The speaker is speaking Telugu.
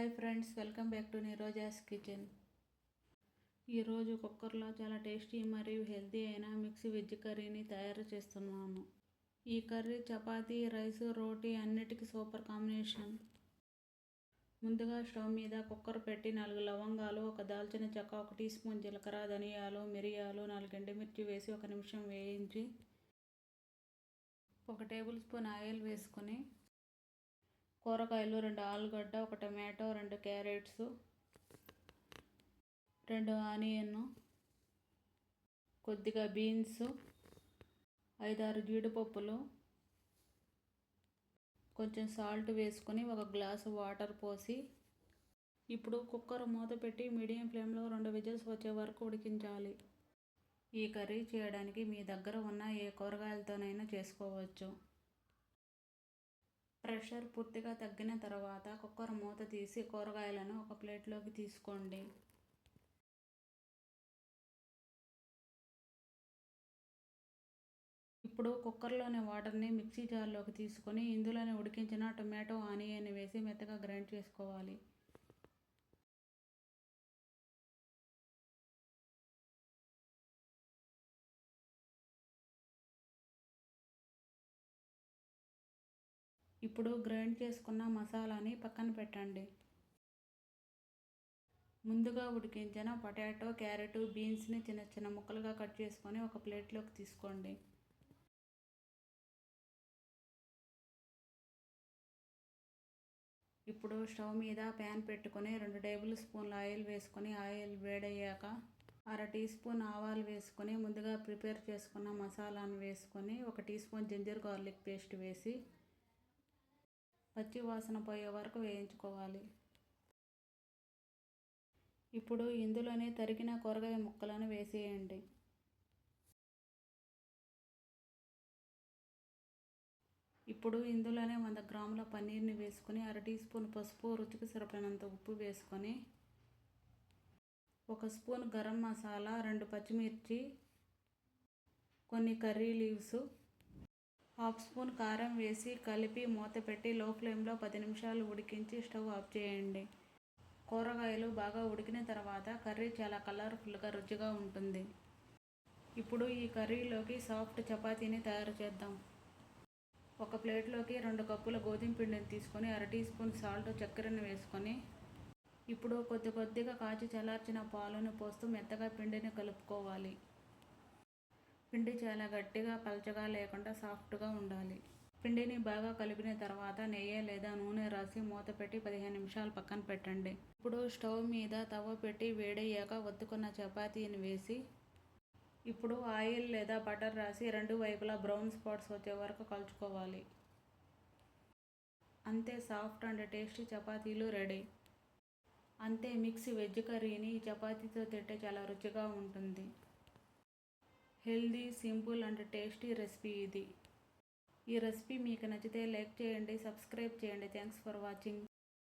Hi friends, welcome back to Neeroja's kitchen. ఈరోజు కుక్కర్లో చాలా టేస్టీ మరియు హెల్తీ అయిన మిక్స్ వెజ్ కర్రీని తయారు చేస్తున్నాను. ఈ కర్రీ చపాతీ, రైస్, రోటీ అన్నిటికీ సూపర్ కాంబినేషన్. ముందుగా స్టవ్ మీద కుక్కర్ పెట్టి 4 లవంగాలు, 1 దాల్చిన చెక్క, 1 టీ స్పూన్ జీలకర్ర, ధనియాలు, మిరియాలు, 4 ఎండుమిర్చి వేసి 1 నిమిషం వేయించి 1 టేబుల్ స్పూన్ ఆయిల్ వేసుకొని కూరగాయలు 2 ఆలుగడ్డ, 1 టమాటో, 2 క్యారెట్స్, 2 ఆనియన్, కొద్దిగా బీన్స్, 5-6 జీడిపప్పులు, కొంచెం సాల్ట్ వేసుకొని 1 గ్లాసు వాటర్ పోసి ఇప్పుడు కుక్కర్ మూత పెట్టి మీడియం ఫ్లేమ్లో 2 విజిల్స్ వచ్చే వరకు ఉడికించాలి. ఈ కర్రీ చేయడానికి మీ దగ్గర ఉన్న ఏ కూరగాయలతోనైనా చేసుకోవచ్చు. ప్రెషర్ పూర్తిగా తగ్గిన తర్వాత కుక్కర్ మూత తీసి కూరగాయలను ఒక ప్లేట్లోకి తీసుకోండి. ఇప్పుడు కుక్కర్లోని వాటర్ని మిక్సీ జార్లోకి తీసుకొని ఇందులోనే ఉడికించిన టొమాటో, ఆనియన్ వేసి మెత్తగా గ్రైండ్ చేసుకోవాలి. ఇప్పుడు గ్రైండ్ చేసుకున్న మసాలాని పక్కన పెట్టండి. ముందుగా ఉడికించిన పొటాటో, క్యారెట్, బీన్స్ని చిన్న చిన్న ముక్కలుగా కట్ చేసుకొని ఒక ప్లేట్లోకి తీసుకోండి. ఇప్పుడు స్టవ్ మీద ప్యాన్ పెట్టుకొని 2 టేబుల్ స్పూన్ల ఆయిల్ వేసుకొని ఆయిల్ వేడయ్యాక 1/2 టీ స్పూన్ ఆవాలు వేసుకొని ముందుగా ప్రిపేర్ చేసుకున్న మసాలాను వేసుకొని 1 teaspoon ginger garlic paste వేసి పచ్చి వాసన పోయే వరకు వేయించుకోవాలి. ఇప్పుడు ఇందులోనే తరిగిన కూరగాయ ముక్కలను వేసేయండి. ఇప్పుడు ఇందులోనే 100 గ్రాముల పన్నీర్ని వేసుకొని 1/2 టీ స్పూన్ పసుపు, రుచికి సరిపడినంత ఉప్పు వేసుకొని 1 స్పూన్ గరం మసాలా, 2 పచ్చిమిర్చి, కొన్ని కర్రీ లీవ్స్, 1/2 స్పూన్ కారం వేసి కలిపి మూత పెట్టి లో ఫ్లేమ్లో 10 నిమిషాలు ఉడికించి స్టవ్ ఆఫ్ చేయండి. కూరగాయలు బాగా ఉడికిన తర్వాత కర్రీ చాలా కలర్ఫుల్గా రుచిగా ఉంటుంది. ఇప్పుడు ఈ కర్రీలోకి సాఫ్ట్ చపాతీని తయారు చేద్దాం. ఒక ప్లేట్లోకి 2 కప్పుల గోధుమ పిండిని తీసుకొని 1/2 టీ స్పూన్ సాల్ట్, చక్కెరను వేసుకొని ఇప్పుడు కొద్దిగా కాచి చల్లార్చిన పాలను పోస్తూ మెత్తగా పిండిని కలుపుకోవాలి. పిండి చాలా గట్టిగా, పల్చగా లేకుండా సాఫ్ట్గా ఉండాలి. పిండిని బాగా కలిపిన తర్వాత నెయ్యి లేదా నూనె రాసి మూత పెట్టి 15 నిమిషాలు పక్కన పెట్టండి. ఇప్పుడు స్టవ్ మీద తవ పెట్టి వేడయ్యాక ఒత్తుకున్న చపాతీని వేసి ఇప్పుడు ఆయిల్ లేదా బటర్ రాసి 2 వైపులా బ్రౌన్ స్పాట్స్ వచ్చే వరకు కాల్చుకోవాలి. అంతే, సాఫ్ట్ అండ్ టేస్టీ చపాతీలు రెడీ. అంతే, మిక్స్ వెజ్ కర్రీని ఈ చపాతీతో తింటే చాలా రుచిగా ఉంటుంది. Healthy, simple and tasty recipe ఇది. ఈ రెసిపీ మీకు నచ్చితే లైక్ చేయండి, సబ్స్క్రైబ్ చేయండి. Thanks for watching.